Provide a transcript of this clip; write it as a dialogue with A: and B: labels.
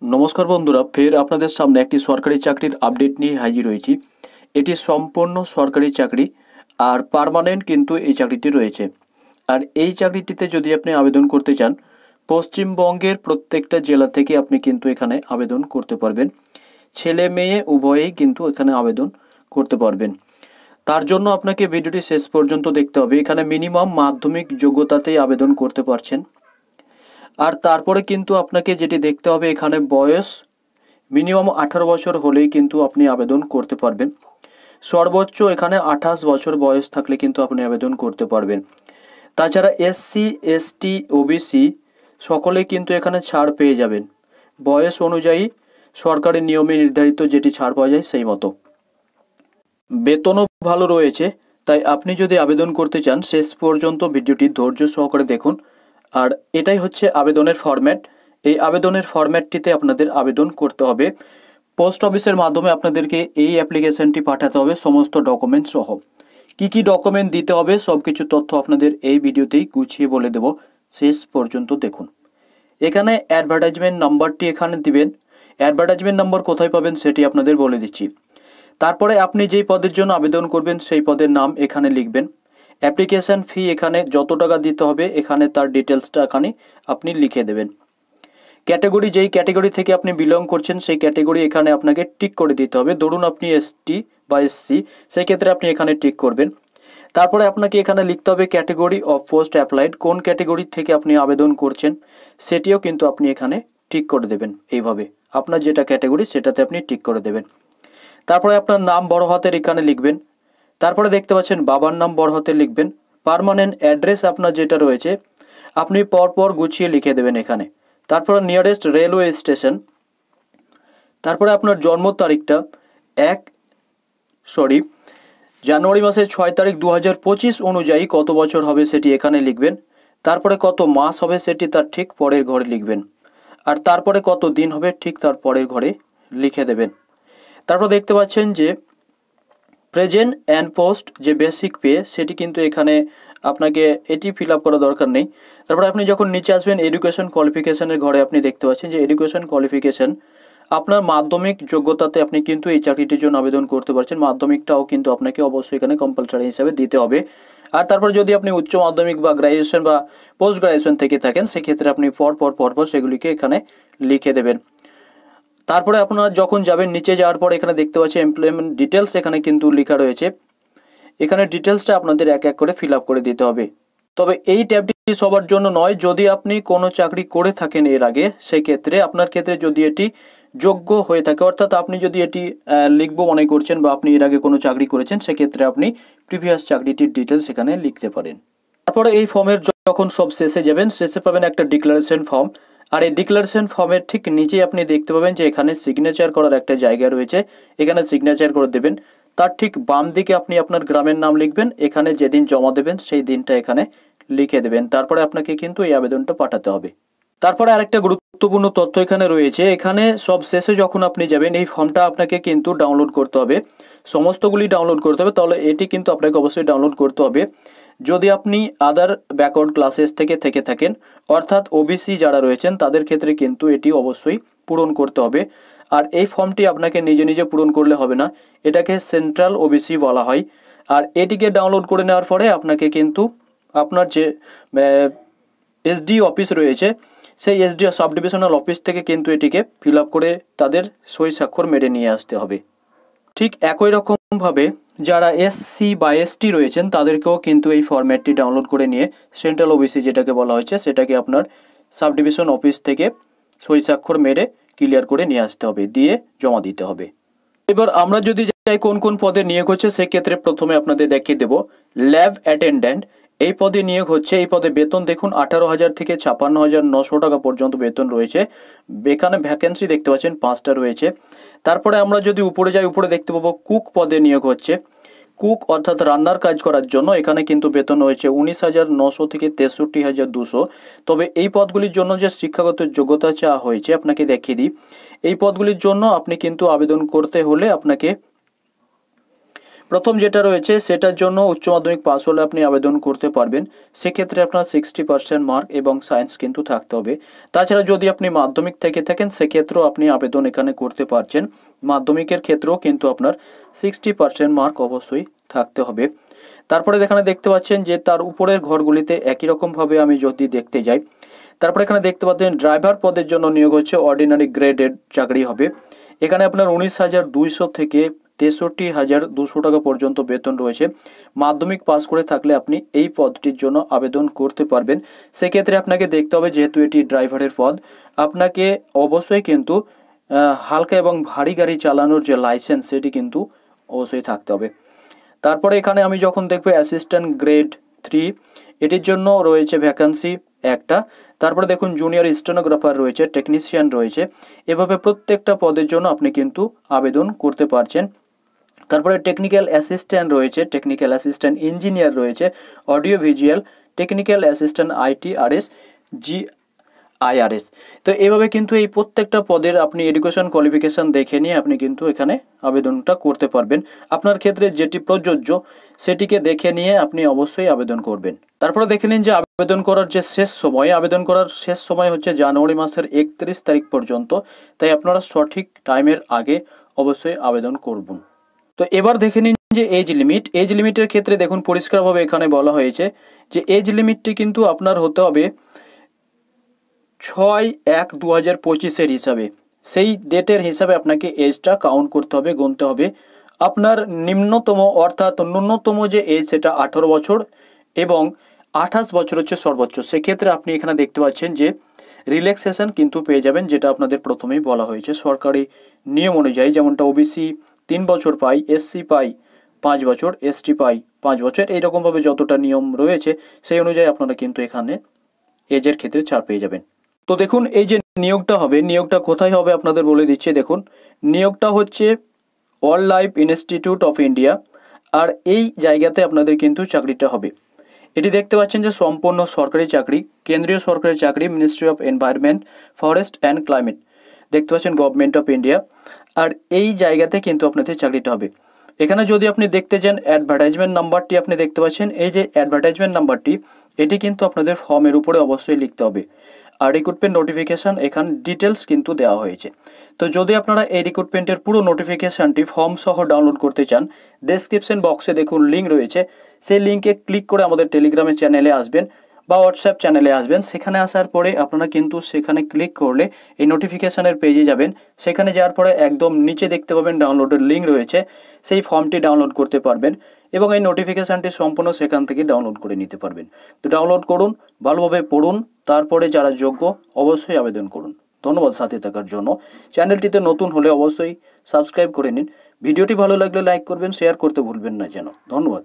A: नमस्कार बंधुरा फिर आपनादेर सामने एक सरकारी चाकरिर आपडेट निये हाजिर हयेछि। एटी सम्पूर्ण सरकारी चाकरी और पार्मानेंट किन्तु एई चाकरिटी रयेछे। और एई चाकरिटीते यदि आपनि आवेदन करते चान पश्चिमबंगेर प्रत्येकटा जेला थेके आपनि किन्तु एखाने आवेदन करते पारबेन। छेले मेये उभयेई किन्तु एखाने आवेदन करते पारबेन। तार जोन्नो आपनाके भिडियोटी शेष पर्यन्त देखते होबे। एखाने मिनिमाम माध्यमिक योग्यतातेई आवेदन करते पारछेन। और तारपरे किन्तु आपनाके जेटी देखते होबे एखाने बयस मिनिमाम 18 बछर होलेई किन्तु आपनि आवेदन करते पारबेन। सर्वोच्च एखाने 28 बछर बयस थाकले किन्तु आपनि आवेदन करते पारबेन। ताछाड़ा एससी एसटी ओबीसी सकलेई किन्तु एखाने छाड़ पेये जाबेन बयस अनुयायी सरकारी नियमे निर्धारित जेटी छाड़ पाওয়া যায় সেই মতো। বেতনও ভালো রয়েছে। তাই আপনি যদি আবেদন করতে চান শেষ পর্যন্ত ভিডিওটি ধৈর্য সহকারে দেখুন। আর এটাই হচ্ছে আবেদনের ফরম্যাট। এই আবেদনের ফরম্যাটটিতে আপনাদের আবেদন করতে হবে। পোস্ট অফিসের মাধ্যমে আপনাদেরকে এই অ্যাপ্লিকেশনটি পাঠাতে হবে সমস্ত ডকুমেন্ট সহ। কি ডকুমেন্ট দিতে হবে সবকিছু তথ্য আপনাদের এই ভিডিওতেই গুছিয়ে বলে দেব, শেষ পর্যন্ত দেখুন। এখানে অ্যাডভার্টাইজমেন্ট নাম্বারটি এখানে দিবেন। অ্যাডভার্টাইজমেন্ট নাম্বার কোথায় পাবেন সেটি আপনাদের বলে দিচ্ছি। তারপরে আপনি যেই পদের জন্য আবেদন করবেন সেই পদের নাম এখানে লিখবেন। অ্যাপ্লিকেশন ফি এখানে যত টাকা দিতে হবে এখানে তার ডিটেলসটা এখানে আপনি লিখে দেবেন। ক্যাটাগরি যেই ক্যাটাগরি থেকে আপনি বিলং করছেন সেই ক্যাটাগরি এখানে আপনাকে টিক করে দিতে হবে। ধরুন আপনি এসটি বা এসসি, সেই ক্ষেত্রে আপনি এখানে টিক করবেন। তারপরে আপনাকে এখানে লিখতে হবে ক্যাটাগরি অফ পোস্ট অ্যাপ্লাইড, কোন ক্যাটাগরি থেকে আপনি আবেদন করছেন সেটিও কিন্তু আপনি এখানে টিক করে দেবেন। এইভাবে আপনার যেটা ক্যাটাগরি সেটাতে আপনি টিক করে দেবেন। তারপরে আপনার নাম বড় হাতের এখানে লিখবেন। তারপরে দেখতে পাচ্ছেন বাবার নাম বড় হাতে লিখবেন। পার্মানেন্ট অ্যাড্রেস আপনার যেটা রয়েছে আপনি পরপর গুছিয়ে লিখে দেবেন এখানে। তারপরে নিয়ারেস্ট রেলওয়ে স্টেশন। তারপরে আপনার জন্ম তারিখটা জানুয়ারি মাসের 6 তারিখ 2025 অনুযায়ী কত বছর হবে সেটি এখানে লিখবেন। তারপরে কত মাস হবে সেটি তার ঠিক পরের ঘরে লিখবেন। আর তারপরে কত দিন হবে ঠিক তার পরের ঘরে লিখে দেবেন। তারপর দেখতে পাচ্ছেন যে প্রেজেন্ট অ্যান্ড পোস্ট যে বেসিক পে সেটি কিন্তু এখানে আপনাকে এটি ফিল আপ করা দরকার নেই। তারপরে আপনি যখন নিচে আসবেন এডুকেশন কোয়ালিফিকেশনের ঘরে আপনি দেখতে পাচ্ছেন যে এডুকেশন কোয়ালিফিকেশন আপনার মাধ্যমিক যোগ্যতাতে আপনি কিন্তু এই চাকরিটির জন্য আবেদন করতে পারছেন। মাধ্যমিকটাও কিন্তু আপনাকে অবশ্যই এখানে কম্পালসারি হিসাবে দিতে হবে। আর তারপর যদি আপনি উচ্চ মাধ্যমিক বা গ্র্যাজুয়েশন বা পোস্ট গ্র্যাজুয়েশন থেকে থাকেন সেক্ষেত্রে আপনি পরপর সেগুলিকে এখানে লিখে দেবেন। তারপরে আপনারা যখন যাবেন নিচে যাওয়ার পর এখানে দেখতে পাচ্ছেন এমপ্লয়মেন্ট ডিটেলস এখানে কিন্তু লেখা রয়েছে। এখানে ডিটেলসটা আপনাদের এক এক করে ফিল আপ করে দিতে হবে। তবে এই ট্যাবটি সবার জন্য নয়। যদি আপনি কোনো চাকরি করে থাকেন এর আগে সেই ক্ষেত্রে আপনার ক্ষেত্রে যদি এটি যোগ্য হয়ে থাকে অর্থাৎ আপনি যদি এটি লিখবো মনে করছেন বা আপনি এর আগে কোনো চাকরি করেছেন সেক্ষেত্রে আপনি প্রিভিয়াস চাকরিটির ডিটেলস এখানে লিখতে পারেন। তারপরে এই ফর্মের যখন সব শেষে যাবেন শেষে পাবেন একটা ডিক্লারেশন ফর্ম। আর এই ডিক্লারেশন ফর্মের ঠিক নিচে আপনি দেখতে পাবেন যে এখানে সিগনেচার করার একটা জায়গা রয়েছে, এখানে সিগনেচার করে দেবেন। তার ঠিক বাম দিকে আপনি আপনার গ্রামের নাম লিখবেন, এখানে যেদিন জমা দেবেন সেই দিনটা এখানে লিখে দেবেন। তারপরে আপনাকে কিন্তু এই আবেদনটা পাঠাতে হবে। তারপরে আরেকটা গুরুত্বপূর্ণ তথ্য এখানে রয়েছে, এখানে সব শেষে যখন আপনি যাবেন এই ফর্মটা আপনাকে কিন্তু ডাউনলোড করতে হবে, সমস্তগুলি ডাউনলোড করতে হবে। তাহলে এটি কিন্তু আপনাকে অবশ্যই ডাউনলোড করতে হবে। যদি আপনি আদার ব্যাকওয়ার্ড ক্লাসেস থেকে থাকেন অর্থাৎ ওবিসি যারা রয়েছেন তাদের ক্ষেত্রে কিন্তু এটি অবশ্যই পূরণ করতে হবে। আর এই ফর্মটি আপনাকে নিজে পূরণ করলে হবে না, এটাকে সেন্ট্রাল ওবিসি বলা হয়। আর এটিকে ডাউনলোড করে নেওয়ার পরে আপনাকে কিন্তু আপনার যে এসডি অফিস রয়েছে সেই এসডি সাব ডিভিশনাল অফিস থেকে কিন্তু এটিকে ফিল আপ করে তাদের সই স্বাক্ষর মেরে নিয়ে আসতে হবে। ঠিক একই রকমভাবে যারা এসসি বা এসটি রয়েছেন তাদেরকেও কিন্তু এই ফরম্যাটটি ডাউনলোড করে নিয়ে সেন্ট্রাল ওবিসি যেটাকে বলা হচ্ছে সেটাকে আপনার সাব ডিভিশন অফিস থেকে সই স্বাক্ষর মেরে ক্লিয়ার করে নিয়ে আসতে হবে, দিয়ে জমা দিতে হবে। এবার আমরা যদি যাই কোন পদে নিয়োগ হচ্ছে সেক্ষেত্রে প্রথমে আপনাদের দেখিয়ে দেব ল্যাব অ্যাটেন্ডেন্ট এই পদে নিয়োগ হচ্ছে। এই পদে বেতন দেখুন 18,000 থেকে 56,900 টাকা পর্যন্ত বেতন রয়েছে। এখানে ভ্যাকেন্সি দেখতে পাচ্ছেন 5টা রয়েছে। তারপরে আমরা যদি উপরে যাই উপরে দেখতে পাবো কুক পদে নিয়োগ হচ্ছে। কুক অর্থাৎ রান্নার কাজ করার জন্য এখানে কিন্তু বেতন রয়েছে 19,900 থেকে 63,200। তবে এই পদগুলির জন্য যে শিক্ষাগত যোগ্যতা চাওয়া হয়েছে আপনাকে দেখিয়ে দিই। এই পদগুলির জন্য আপনি কিন্তু আবেদন করতে হলে আপনাকে প্রথম যেটা রয়েছে সেটার জন্য উচ্চ মাধ্যমিক পাস হলে আপনি আবেদন করতে পারবেন। সেক্ষেত্রে আপনার 60% মার্ক এবং সায়েন্স কিন্তু থাকতে হবে। তাছাড়া যদি আপনি মাধ্যমিক থেকে থাকেন সেক্ষেত্রেও আপনি আবেদন এখানে করতে পারছেন। মাধ্যমিকের ক্ষেত্রেও কিন্তু আপনার 60% মার্ক অবশ্যই থাকতে হবে। তারপরে এখানে দেখতে পাচ্ছেন যে তার উপরের ঘরগুলিতে একই রকমভাবে আমি যদি দেখতে যাই, তারপরে এখানে দেখতে পাচ্ছেন ড্রাইভার পদের জন্য নিয়োগ হচ্ছে, অর্ডিনারি গ্রেডের চাকরি হবে। এখানে আপনার 19,200 থেকে 63,200 টাকা পর্যন্ত বেতন রয়েছে। মাধ্যমিক পাস করে থাকলে আপনি এই পদটির জন্য আবেদন করতে পারবেন। সেক্ষেত্রে আপনাকে দেখতে হবে, যেহেতু এটি ড্রাইভারের পদ, আপনাকে অবশ্যই কিন্তু হালকা এবং ভারী গাড়ি চালানোর যে লাইসেন্স সেটি কিন্তু অবশ্যই থাকতে হবে। তারপরে এখানে আমি যখন দেখব অ্যাসিস্ট্যান্ট গ্রেড 3, এটির জন্য রয়েছে ভ্যাকান্সি একটা। তারপরে দেখুন জুনিয়র স্টেনোগ্রাফার রয়েছে, টেকনিশিয়ান রয়েছে। এভাবে প্রত্যেকটা পদের জন্য আপনি কিন্তু আবেদন করতে পারছেন। তারপরে টেকনিক্যাল অ্যাসিস্ট্যান্ট রয়েছে, টেকনিক্যাল অ্যাসিস্ট্যান্ট ইঞ্জিনিয়ার রয়েছে, audio visual, technical assistant ITRS, GIRS। তো এভাবে কিন্তু এই প্রত্যেকটা পদের আপনি এডুকেশন কোয়ালিফিকেশান দেখে নিয়ে আপনি কিন্তু এখানে আবেদনটা করতে পারবেন। আপনার ক্ষেত্রে যেটি প্রযোজ্য সেটিকে দেখে নিয়ে আপনি অবশ্যই আবেদন করবেন। তারপরে দেখে নিন যে আবেদন করার যে আবেদন করার শেষ সময় হচ্ছে জানুয়ারি মাসের 31 তারিখ পর্যন্ত। তাই আপনারা সঠিক টাইমের আগে অবশ্যই আবেদন করবেন। তো এবার দেখে নিন যে এজ লিমিটের ক্ষেত্রে দেখুন পরিষ্কারভাবে এখানে বলা হয়েছে যে এজ লিমিটটি কিন্তু আপনার হতে হবে 6/1/2025 হিসাবে। সেই ডেটের হিসাবে আপনাকে এজটা কাউন্ট করতে হবে, গুনতে হবে। আপনার নিম্নতম অর্থাৎ ন্যূনতম যে এজ সেটা 18 বছর এবং 28 বছর হচ্ছে সর্বোচ্চ। সেক্ষেত্রে আপনি এখানে দেখতে পাচ্ছেন যে রিল্যাক্সেশন কিন্তু পেয়ে যাবেন, যেটা আপনাদের প্রথমেই বলা হয়েছে সরকারি নিয়ম অনুযায়ী। যেমনটা OBC 3 বছর পাই, SC পাই 5 বছর, ST পাই 5 বছর। এইরকমভাবে যতটা নিয়ম রয়েছে সেই অনুযায়ী আপনারা কিন্তু এখানে এজের ক্ষেত্রে ছাড় পেয়ে যাবেন। তো দেখুন এই যে নিয়োগটা হবে, নিয়োগটা কোথায় হবে আপনাদের বলে দিচ্ছি। দেখুন নিয়োগটা হচ্ছে wildlife institute of India, আর এই জায়গাতে আপনাদের কিন্তু চাকরিটা হবে। এটি দেখতে পাচ্ছেন যে সম্পূর্ণ সরকারি চাকরি, কেন্দ্রীয় সরকারি চাকরি, ministry of environment, forest and climate, দেখতে পাচ্ছেন গভর্নমেন্ট অফ ইন্ডিয়া। আর এই জায়গাতে কিন্তু আপনাদের চাকরিটা হবে। এখানে যদি আপনি দেখতে যান অ্যাডভার্টাইজমেন্ট নাম্বারটি আপনি দেখতে পাচ্ছেন, এই যে অ্যাডভার্টাইজমেন্ট নাম্বারটি, এটি কিন্তু আপনাদের ফর্মের উপরে অবশ্যই লিখতে হবে। আর রিক্রুটমেন্ট নোটিফিকেশান এখানে ডিটেলস কিন্তু দেওয়া হয়েছে। তো যদি আপনারা এই রিক্রুটমেন্টের পুরো নোটিফিকেশানটি ফর্ম সহ ডাউনলোড করতে চান, ডেসক্রিপশন বক্সে দেখুন লিঙ্ক রয়েছে। সেই লিঙ্কে ক্লিক করে আমাদের টেলিগ্রামের চ্যানেলে আসবেন বা হোয়াটসঅ্যাপ চ্যানেলে আসবেন। সেখানে আসার পরে আপনারা কিন্তু সেখানে ক্লিক করলে এই নোটিফিকেশানের পেজে যাবেন। সেখানে যাওয়ার পরে একদম নিচে দেখতে পাবেন ডাউনলোডের লিঙ্ক রয়েছে, সেই ফর্মটি ডাউনলোড করতে পারবেন এবং এই নোটিফিকেশানটি সম্পূর্ণ সেখান থেকে ডাউনলোড করে নিতে পারবেন। তো ডাউনলোড করুন, ভালোভাবে পড়ুন, তারপরে যারা যোগ্য অবশ্যই আবেদন করুন। ধন্যবাদ সাথে থাকার জন্য। চ্যানেলটিতে নতুন হলে অবশ্যই সাবস্ক্রাইব করে নিন। ভিডিওটি ভালো লাগলে লাইক করবেন, শেয়ার করতে ভুলবেন না যেন। ধন্যবাদ।